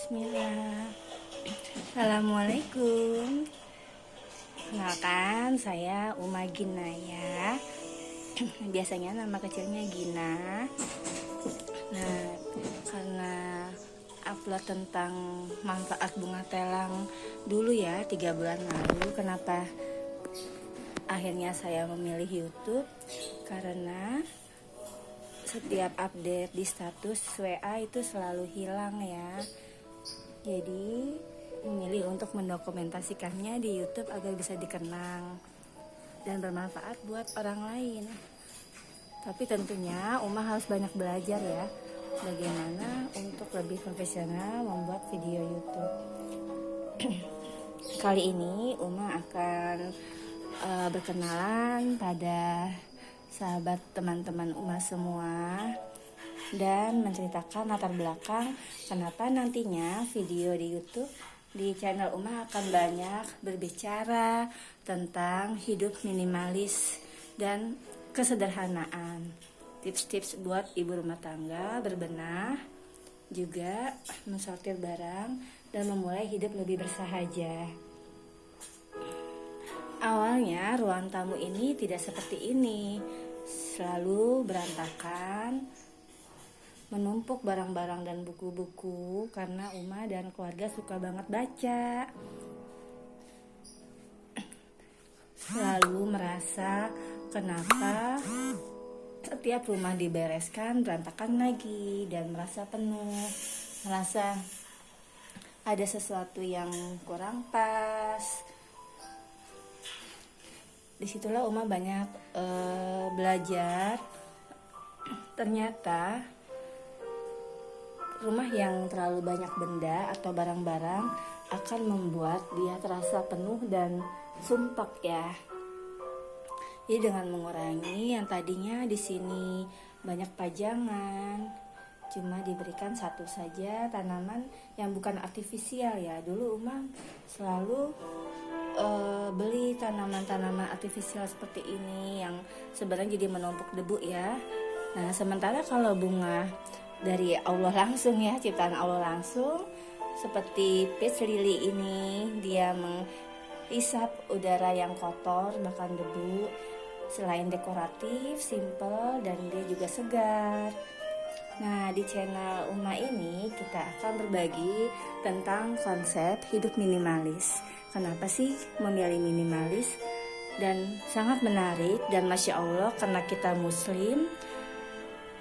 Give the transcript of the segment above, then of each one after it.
Bismillah. Assalamualaikum. Kenalkan, saya Uma Ginaya. Biasanya nama kecilnya Gina. Nah, karena upload tentang manfaat bunga telang dulu ya 3 bulan lalu, kenapa akhirnya saya memilih YouTube? Karena setiap update di status WA itu selalu hilang ya. Jadi memilih untuk mendokumentasikannya di YouTube agar bisa dikenang dan bermanfaat buat orang lain. Tapi tentunya Uma harus banyak belajar ya, bagaimana untuk lebih profesional membuat video YouTube. Kali ini Uma akan berkenalan pada sahabat teman-teman Uma semua dan menceritakan latar belakang kenapa nantinya video di YouTube di channel Uma akan banyak berbicara tentang hidup minimalis dan kesederhanaan, tips-tips buat ibu rumah tangga berbenah, juga mensortir barang dan memulai hidup lebih bersahaja. Awalnya ruang tamu ini tidak seperti ini, selalu berantakan, menumpuk barang-barang dan buku-buku karena Uma dan keluarga suka banget baca. Selalu merasa kenapa setiap rumah dibereskan berantakan lagi dan merasa penuh, merasa ada sesuatu yang kurang pas. Disitulah Uma banyak belajar. Ternyata rumah yang terlalu banyak benda atau barang-barang akan membuat dia terasa penuh dan sumpek ya. Jadi dengan mengurangi yang tadinya di sini banyak pajangan, cuma diberikan satu saja tanaman yang bukan artifisial ya. Dulu Uma selalu beli tanaman-tanaman artifisial seperti ini yang sebenarnya jadi menumpuk debu ya. Nah, sementara kalau bunga dari Allah langsung ya, ciptaan Allah langsung, seperti peace lily ini, dia menghisap udara yang kotor bahkan debu. Selain dekoratif, simple, dan dia juga segar. Nah, di channel Uma ini kita akan berbagi tentang konsep hidup minimalis. Kenapa sih memilih minimalis? Dan sangat menarik dan Masya Allah karena kita muslim,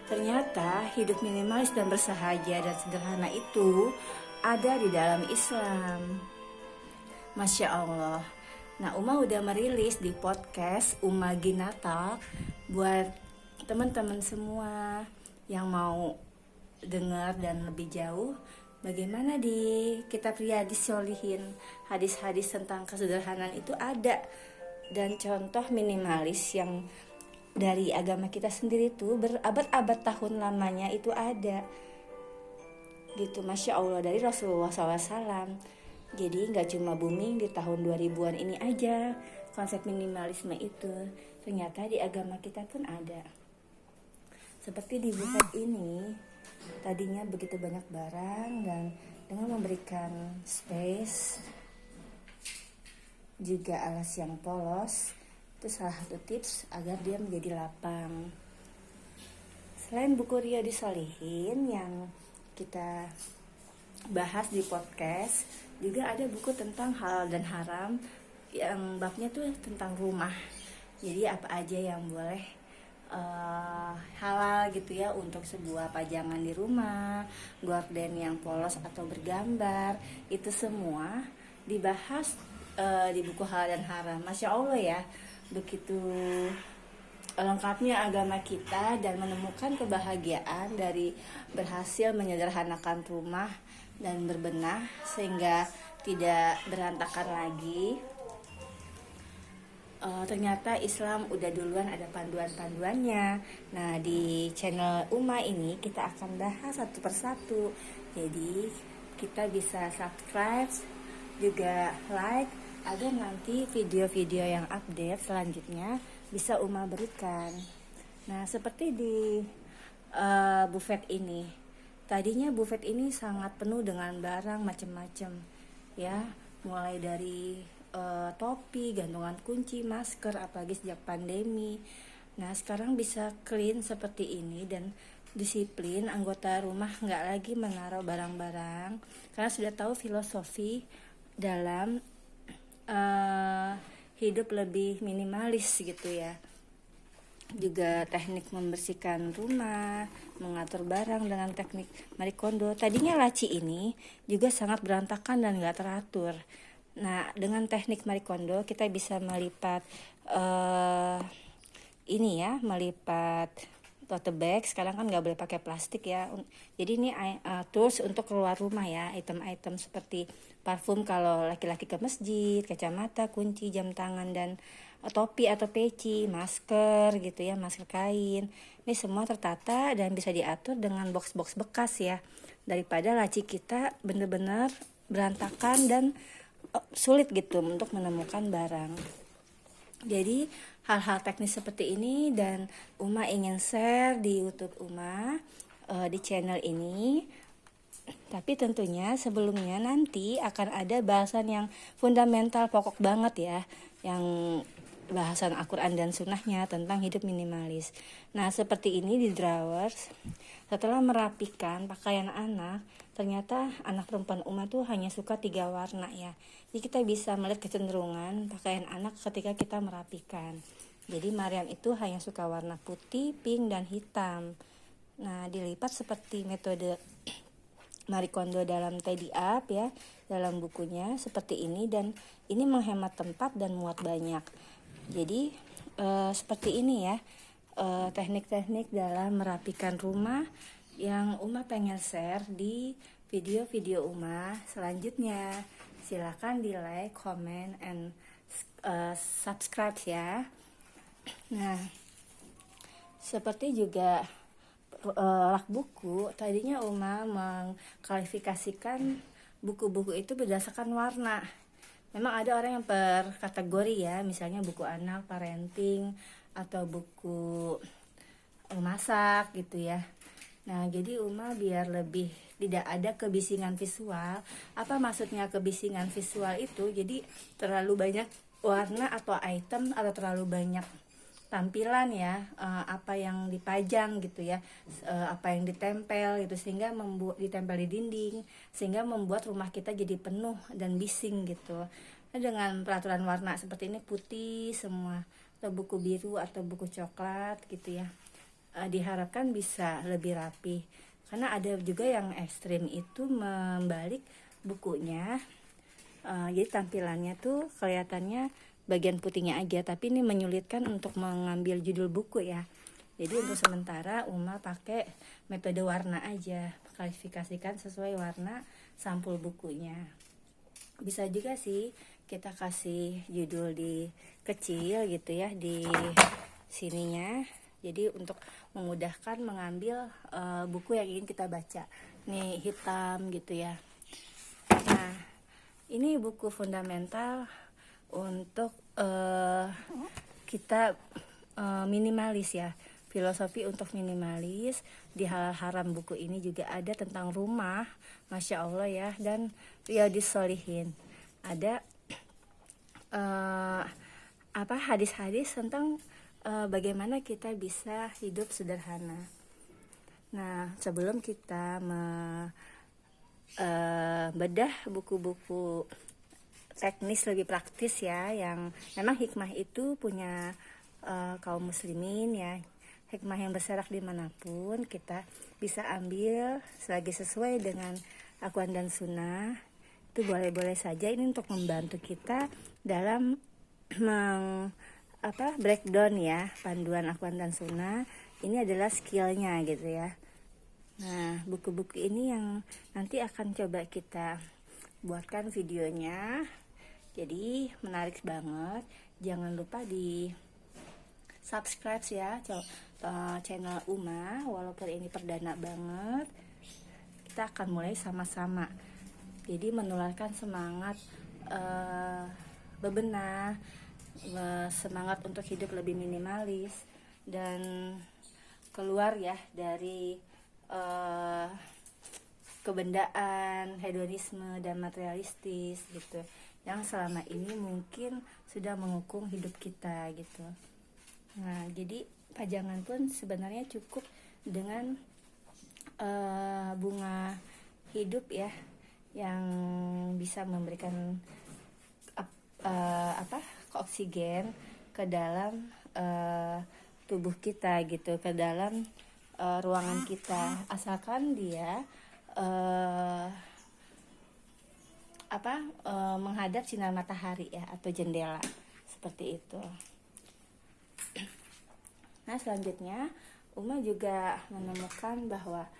ternyata hidup minimalis dan bersahaja dan sederhana itu ada di dalam Islam. Masya Allah. Nah, Uma udah merilis di podcast Uma Ginata buat teman-teman semua yang mau dengar dan lebih jauh bagaimana di kitab Riyadhis Sholihin hadis-hadis tentang kesederhanaan itu ada, dan contoh minimalis yang dari agama kita sendiri tuh berabad-abad tahun lamanya itu ada gitu. Masya Allah, dari Rasulullah SAW. Jadi gak cuma booming di tahun 2000-an ini aja konsep minimalisme itu, ternyata di agama kita pun ada. Seperti di buffet ini, tadinya begitu banyak barang dan dengan memberikan space juga alas yang polos, itu salah satu tips agar dia menjadi lapang. Selain buku Riyadhis Sholihin yang kita bahas di podcast, juga ada buku tentang halal dan haram yang babnya tuh tentang rumah. Jadi apa aja yang boleh halal gitu ya untuk sebuah pajangan di rumah, gorden yang polos atau bergambar, itu semua dibahas di buku halal dan haram. Masya Allah ya, begitu lengkapnya agama kita dan menemukan kebahagiaan dari berhasil menyederhanakan rumah dan berbenah sehingga tidak berantakan lagi. Ternyata Islam udah duluan ada panduan-panduannya. Nah, di channel Uma ini kita akan bahas satu persatu. Jadi kita bisa subscribe, juga like, agar nanti video-video yang update selanjutnya bisa Uma berikan. Nah, seperti di buffet ini, Tadinya buffet ini sangat penuh dengan barang macam-macam ya, mulai dari topi, gantungan kunci, masker, apalagi sejak pandemi. Nah, sekarang bisa clean seperti ini dan disiplin, anggota rumah nggak lagi menaruh barang-barang karena sudah tahu filosofi dalam hidup lebih minimalis gitu ya. Juga teknik membersihkan rumah, mengatur barang dengan teknik Marie Kondo. Tadinya laci ini juga sangat berantakan dan gak teratur. Nah, dengan teknik Marie Kondo kita bisa melipat melipat tote bag. Sekarang kan nggak boleh pakai plastik ya. Jadi ini tools untuk keluar rumah ya, item-item seperti parfum kalau laki-laki ke masjid, kacamata, kunci, jam tangan, dan topi atau peci, masker gitu ya, masker kain. Ini semua tertata dan bisa diatur dengan box-box bekas ya, daripada laci kita bener-bener berantakan dan sulit gitu untuk menemukan barang. Jadi hal-hal teknis seperti ini dan Uma ingin share di YouTube Uma di channel ini. Tapi tentunya sebelumnya nanti akan ada bahasan yang fundamental, pokok banget ya, yang bahasan Al-Quran dan sunnahnya tentang hidup minimalis. Nah, seperti ini di drawers. Setelah merapikan pakaian anak, ternyata anak perempuan Uma tuh hanya suka 3 warna ya. Jadi kita bisa melihat kecenderungan pakaian anak ketika kita merapikan. Jadi Mariam itu hanya suka warna putih, pink, dan hitam. Nah, dilipat seperti metode Marie Kondo dalam Tidy Up ya, dalam bukunya seperti ini, dan ini menghemat tempat dan muat banyak. Jadi seperti ini ya teknik-teknik dalam merapikan rumah yang Uma pengen share di video-video Uma selanjutnya. Silakan di like, comment, and subscribe ya. Nah, seperti juga rak buku, tadinya Uma mengklasifikasikan buku-buku itu berdasarkan warna. Memang ada orang yang per kategori ya, misalnya buku anak, parenting, atau buku masak gitu ya. Nah, jadi Uma biar lebih tidak ada kebisingan visual. Apa maksudnya kebisingan visual itu? Jadi terlalu banyak warna atau item atau terlalu banyak tampilan ya, apa yang dipajang gitu ya, apa yang ditempel gitu, sehingga membuat ditempel di dinding, sehingga membuat rumah kita jadi penuh dan bising gitu. Nah, dengan peraturan warna seperti ini, putih semua, atau buku biru atau buku coklat gitu ya, diharapkan bisa lebih rapi. Karena ada juga yang ekstrim itu membalik bukunya, jadi tampilannya tuh kelihatannya bagian putihnya aja, tapi ini menyulitkan untuk mengambil judul buku ya. Jadi untuk sementara Uma pakai metode warna aja, klasifikasikan sesuai warna sampul bukunya. Bisa juga sih kita kasih judul di kecil gitu ya di sininya. Jadi untuk memudahkan mengambil buku yang ingin kita baca. Nih hitam gitu ya. Nah, ini buku fundamental untuk kita minimalis ya, filosofi untuk minimalis. Di halal haram buku ini juga ada tentang rumah, masya Allah ya, dan Riyadhis Shalihin ada hadis-hadis tentang bagaimana kita bisa hidup sederhana. Nah, sebelum kita bedah buku-buku teknis lebih praktis ya, yang memang hikmah itu punya kaum muslimin ya, hikmah yang berserak dimanapun, kita bisa ambil selagi sesuai dengan Al-Quran dan Sunnah, itu boleh-boleh saja. Ini untuk membantu kita dalam breakdown ya panduan Al-Quran dan Sunnah. Ini adalah skillnya gitu ya. Nah, buku-buku ini yang nanti akan coba kita buatkan videonya. Jadi menarik banget. Jangan lupa di subscribe ya channel Uma, walaupun ini perdana banget. Kita akan mulai sama-sama. Jadi menularkan semangat bebenah, semangat untuk hidup lebih minimalis, dan keluar ya dari kebendaan, hedonisme dan materialistis gitu, yang selama ini mungkin sudah mengukung hidup kita gitu. Nah, jadi pajangan pun sebenarnya cukup dengan bunga hidup ya, yang bisa memberikan oksigen ke dalam tubuh kita gitu, ke dalam ruangan kita, asalkan dia menghadap sinar matahari ya, atau jendela seperti itu. Nah, selanjutnya Uma juga menemukan bahwa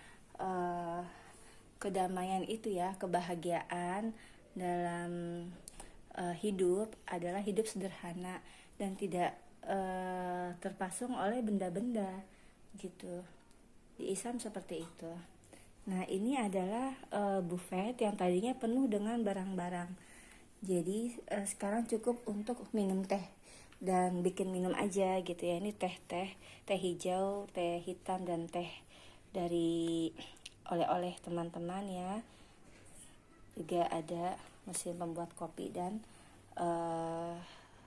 kedamaian itu ya, kebahagiaan dalam hidup adalah hidup sederhana dan tidak terpasung oleh benda-benda gitu. Di Islam seperti itu. Nah, ini adalah buffet yang tadinya penuh dengan barang-barang. Jadi sekarang cukup untuk minum teh dan bikin minum aja gitu ya. Ini teh hijau, teh hitam, dan teh dari oleh-oleh teman-teman ya. Juga ada mesin pembuat kopi dan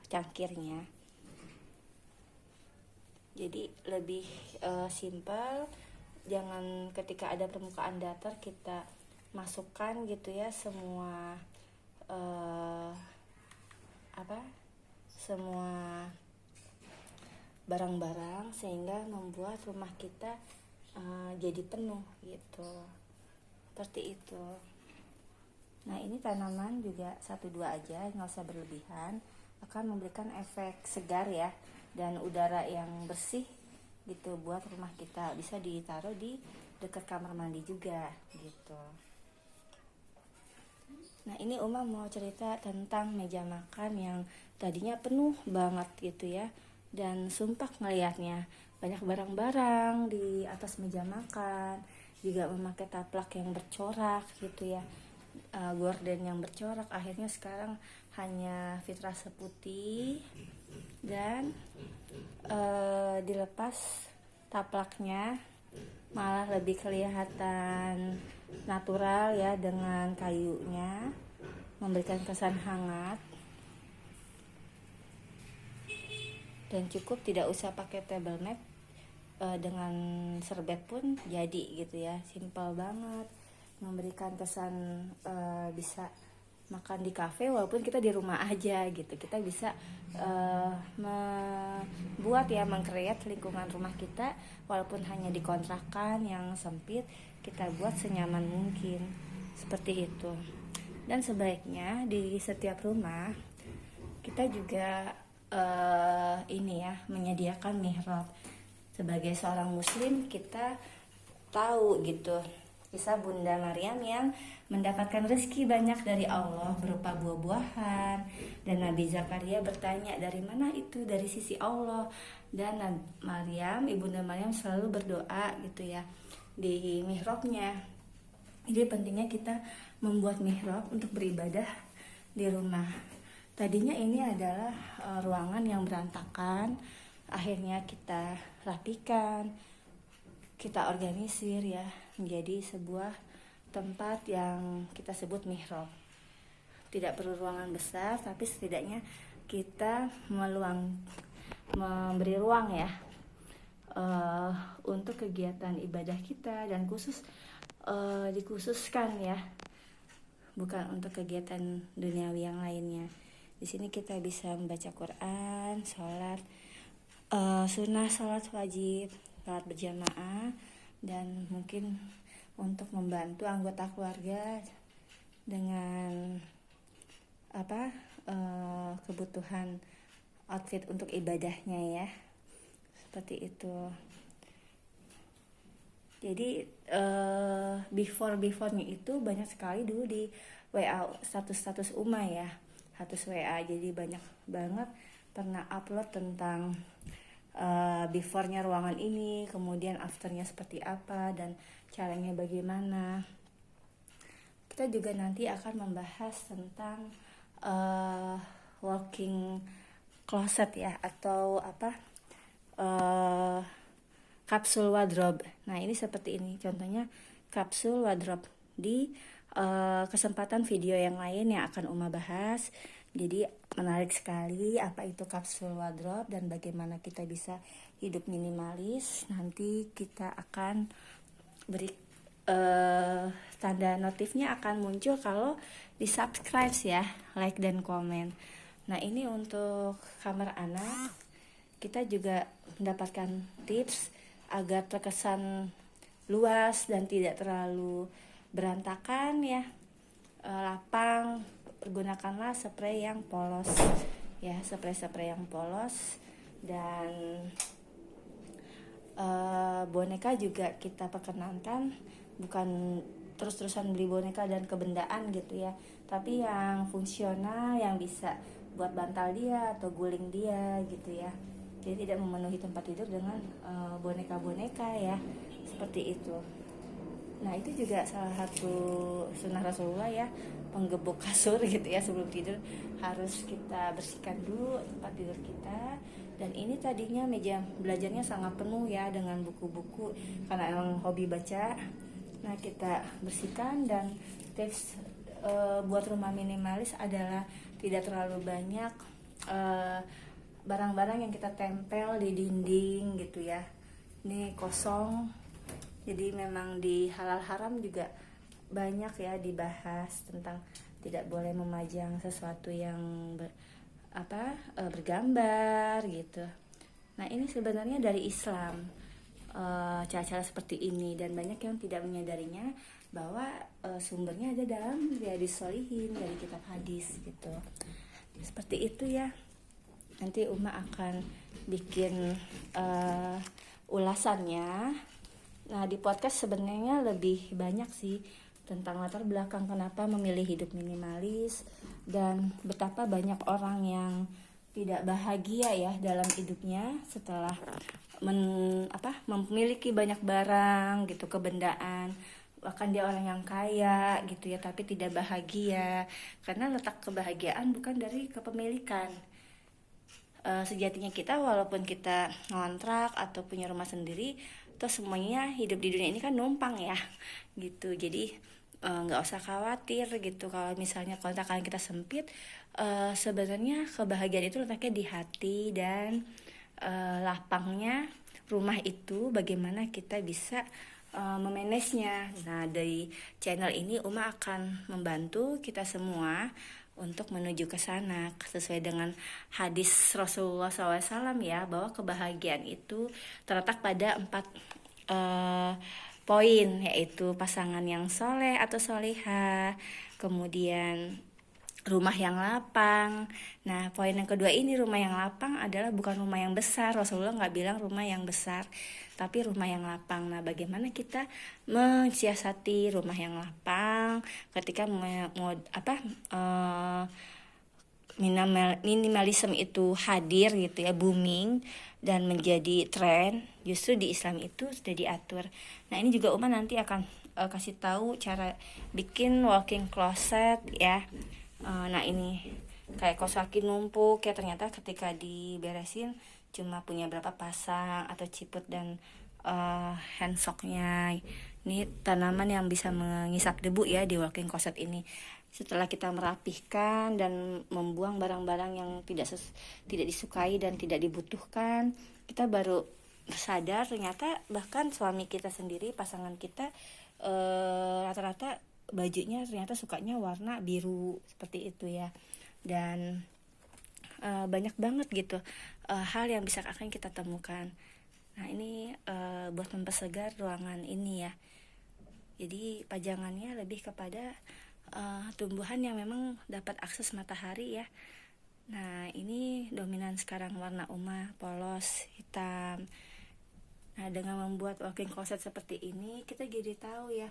cangkirnya. Jadi lebih simpel. Jangan ketika ada permukaan datar kita masukkan gitu ya semua semua barang-barang, sehingga membuat rumah kita jadi penuh gitu, seperti itu. Nah, ini tanaman juga 1-2 aja, nggak usah berlebihan, akan memberikan efek segar ya, dan udara yang bersih gitu buat rumah kita. Bisa ditaruh di dekat kamar mandi juga gitu. Nah, ini Uma mau cerita tentang meja makan yang tadinya penuh banget gitu ya, dan sumpah ngelihatnya. Banyak barang-barang di atas meja makan, juga memakai taplak yang bercorak gitu ya, gorden yang bercorak. Akhirnya sekarang hanya fitrase putih, dan dilepas taplaknya malah lebih kelihatan natural ya, dengan kayunya memberikan kesan hangat, dan cukup tidak usah pakai table mat, dengan serbet pun jadi gitu ya, simpel banget, memberikan kesan bisa makan di kafe walaupun kita di rumah aja gitu. Kita bisa membuat ya, mengcreate lingkungan rumah kita walaupun hanya di kontrakan yang sempit, kita buat senyaman mungkin, seperti itu. Dan sebaiknya di setiap rumah kita juga ini ya, menyediakan mihrab. Sebagai seorang muslim, kita tahu gitu kisah Bunda Maryam yang mendapatkan rezeki banyak dari Allah berupa buah-buahan, dan Nabi Zakaria bertanya dari mana itu, dari sisi Allah. Dan Ibunda Maryam selalu berdoa gitu ya di mihrabnya. Jadi pentingnya kita membuat mihrab untuk beribadah di rumah. Tadinya ini adalah ruangan yang berantakan, akhirnya kita rapikan, kita organisir ya, menjadi sebuah tempat yang kita sebut mihrab. Tidak perlu ruangan besar, tapi setidaknya kita memberi ruang ya untuk kegiatan ibadah kita, dan dikhususkan ya, bukan untuk kegiatan duniawi yang lainnya. Di sini kita bisa membaca Quran, sholat sunnah, sholat wajib, sholat berjamaah, dan mungkin untuk membantu anggota keluarga dengan kebutuhan outfit untuk ibadahnya ya, seperti itu. Jadi beforenya itu banyak sekali dulu di WA, status Uma ya, status WA. Jadi banyak banget pernah upload tentang beforenya ruangan ini, kemudian afternya seperti apa, dan caranya bagaimana. Kita juga nanti akan membahas tentang walking closet ya, atau kapsul wardrobe. Nah, ini seperti ini contohnya kapsul wardrobe. di kesempatan video yang lain yang akan Uma bahas. Jadi menarik sekali apa itu kapsul wardrobe dan bagaimana kita bisa hidup minimalis. Nanti kita akan beri tanda notifnya akan muncul kalau di subscribe ya, like dan komen. Nah ini untuk kamar anak, kita juga mendapatkan tips agar terkesan luas dan tidak terlalu berantakan ya, lapang. Gunakanlah spray yang polos ya, spray yang polos. Dan boneka juga kita perkenankan bukan terus-terusan beli boneka dan kebendaan gitu ya, tapi yang fungsional, yang bisa buat bantal dia atau guling dia gitu ya. Jadi tidak memenuhi tempat tidur dengan boneka-boneka ya, seperti itu. Nah itu juga salah satu sunnah Rasulullah ya, penggebuk kasur gitu ya, sebelum tidur harus kita bersihkan dulu tempat tidur kita. Dan ini tadinya meja belajarnya sangat penuh ya dengan buku-buku karena emang hobi baca. Nah kita bersihkan. Dan tips buat rumah minimalis adalah tidak terlalu banyak barang-barang yang kita tempel di dinding gitu ya. Ini kosong. Jadi memang di halal haram juga banyak ya dibahas tentang tidak boleh memajang sesuatu yang bergambar gitu. Nah ini sebenarnya dari Islam cara-cara seperti ini, dan banyak yang tidak menyadarinya bahwa sumbernya ada dalam Riyadhus Shalihin, dari kitab hadis gitu. Seperti itu ya. Nanti Uma akan bikin ulasannya. Nah di podcast sebenarnya lebih banyak sih tentang latar belakang kenapa memilih hidup minimalis dan betapa banyak orang yang tidak bahagia ya dalam hidupnya setelah memiliki banyak barang gitu, kebendaan. Bahkan dia orang yang kaya gitu ya, tapi tidak bahagia karena letak kebahagiaan bukan dari kepemilikan. Sejatinya kita walaupun kita ngontrak atau punya rumah sendiri, terus semuanya hidup di dunia ini kan numpang ya gitu. Jadi nggak usah khawatir gitu kalau misalnya kontrakan kita sempit. Sebenarnya kebahagiaan itu letaknya di hati dan lapangnya rumah itu bagaimana kita bisa memanagenya. Nah dari channel ini Uma akan membantu kita semua untuk menuju ke sana sesuai dengan hadis Rasulullah SAW ya, bahwa kebahagiaan itu terletak pada 4 poin, yaitu pasangan yang soleh atau soleha, kemudian rumah yang lapang. Nah poin yang kedua ini, rumah yang lapang adalah bukan rumah yang besar. Rasulullah nggak bilang rumah yang besar, tapi rumah yang lapang. Nah bagaimana kita mensiasati rumah yang lapang ketika minimalism itu hadir gitu ya, booming dan menjadi tren. Justru di Islam itu sudah diatur. Nah ini juga Uma nanti akan kasih tahu cara bikin walking closet ya. Nah ini kayak kaos kaki numpuk ya, ternyata ketika diberesin cuma punya berapa pasang atau ciput dan handsocknya. Ini tanaman yang bisa mengisap debu ya di walking closet ini. Setelah kita merapihkan dan membuang barang-barang yang tidak disukai dan tidak dibutuhkan, kita baru sadar ternyata bahkan suami kita sendiri, pasangan kita, rata-rata bajunya ternyata sukanya warna biru seperti itu ya. Dan banyak banget gitu hal yang bisa akan kita temukan. Nah ini buat mempersegar ruangan ini ya. Jadi pajangannya lebih kepada tumbuhan yang memang dapat akses matahari ya. Nah ini dominan sekarang warna Uma polos hitam. Nah dengan membuat walking closet seperti ini, kita jadi tahu ya,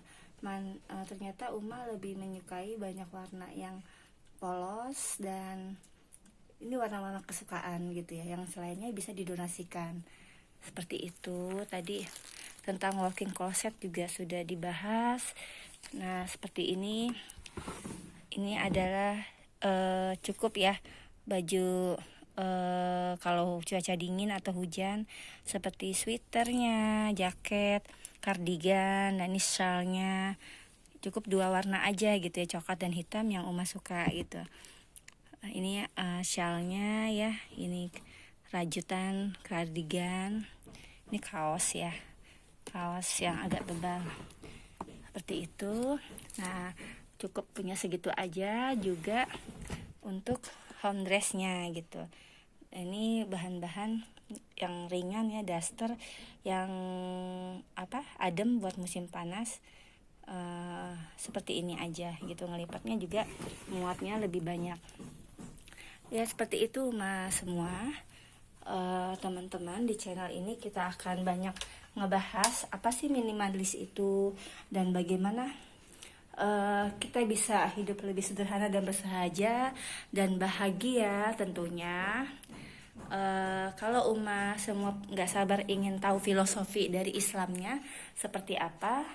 ternyata Uma lebih menyukai banyak warna yang polos, dan ini warna-warna kesukaan gitu ya, yang selainnya bisa didonasikan. Seperti itu. Tadi tentang walking closet juga sudah dibahas. Nah seperti ini adalah cukup ya baju kalau cuaca dingin atau hujan, seperti sweaternya, jaket, kardigan, dan ini shawlnya cukup 2 warna aja gitu ya, coklat dan hitam yang Uma suka gitu. Ini shawlnya ya, ini rajutan cardigan, ini kaos ya, kaos yang agak tebal seperti itu. Nah, cukup punya segitu aja juga untuk home dressnya gitu. Ini bahan-bahan yang ringan ya, daster yang adem buat musim panas. Seperti ini aja gitu, ngelipatnya juga muatnya lebih banyak ya. Seperti itu mas semua. Teman-teman, di channel ini kita akan banyak ngebahas apa sih minimalis itu dan bagaimana kita bisa hidup lebih sederhana dan bersahaja dan bahagia tentunya. Kalau Uma semua nggak sabar ingin tahu filosofi dari Islamnya seperti apa,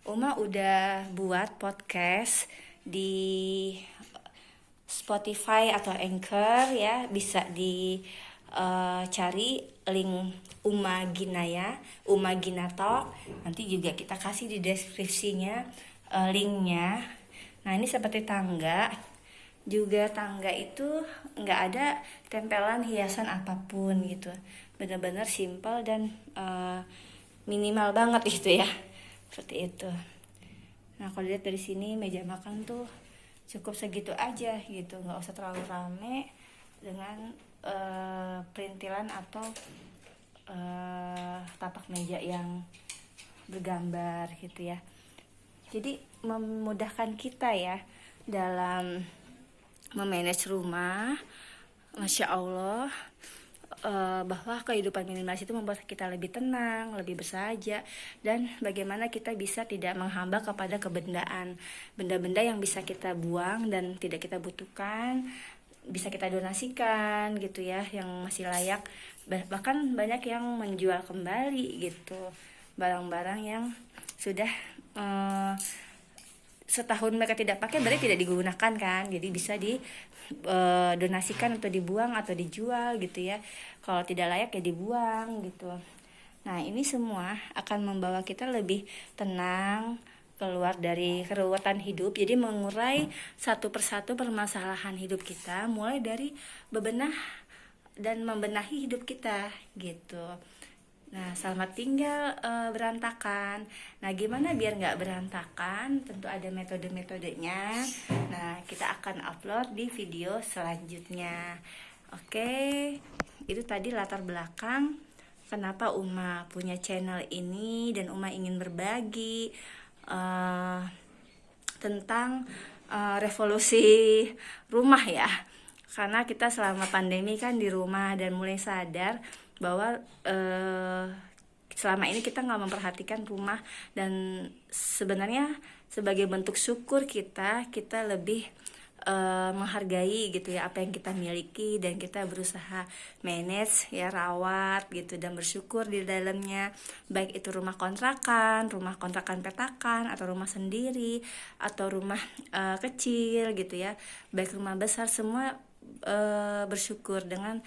Uma udah buat podcast di Spotify atau Anchor ya, bisa cari link Uma Ginaya, Uma Gina Talk. Nanti juga kita kasih di deskripsinya linknya. Nah, ini seperti tangga. Juga tangga itu nggak ada tempelan hiasan apapun gitu. Benar-benar simple dan minimal banget gitu ya. Seperti itu. Nah, kalau dilihat dari sini meja makan tuh cukup segitu aja gitu, nggak usah terlalu rame dengan perintilan atau tapak meja yang bergambar gitu ya. Jadi memudahkan kita ya dalam memanage rumah. Masya Allah, bahwa kehidupan minimalis itu membuat kita lebih tenang, lebih bersahaja, dan bagaimana kita bisa tidak menghamba kepada kebendaan, benda-benda yang bisa kita buang dan tidak kita butuhkan, bisa kita donasikan gitu ya, yang masih layak. Bahkan banyak yang menjual kembali gitu barang-barang yang sudah setahun mereka tidak pakai, berarti tidak digunakan kan, jadi bisa donasikan atau dibuang atau dijual gitu ya. Kalau tidak layak ya dibuang gitu. Nah, ini semua akan membawa kita lebih tenang, keluar dari keruwetan hidup. Jadi mengurai satu persatu permasalahan hidup kita, mulai dari bebenah dan membenahi hidup kita gitu. Nah, selamat tinggal berantakan. Nah, gimana biar nggak berantakan? Tentu ada metode-metodenya. Nah, kita akan upload di video selanjutnya. Oke, itu tadi latar belakang kenapa Uma punya channel ini, dan Uma ingin berbagi tentang revolusi rumah ya. Karena kita selama pandemi kan di rumah dan mulai sadar bahwa selama ini kita nggak memperhatikan rumah, dan sebenarnya sebagai bentuk syukur kita lebih menghargai gitu ya apa yang kita miliki, dan kita berusaha manage ya, rawat gitu, dan bersyukur di dalamnya, baik itu rumah kontrakan petakan, atau rumah sendiri, atau rumah kecil gitu ya, baik rumah besar, semua bersyukur dengan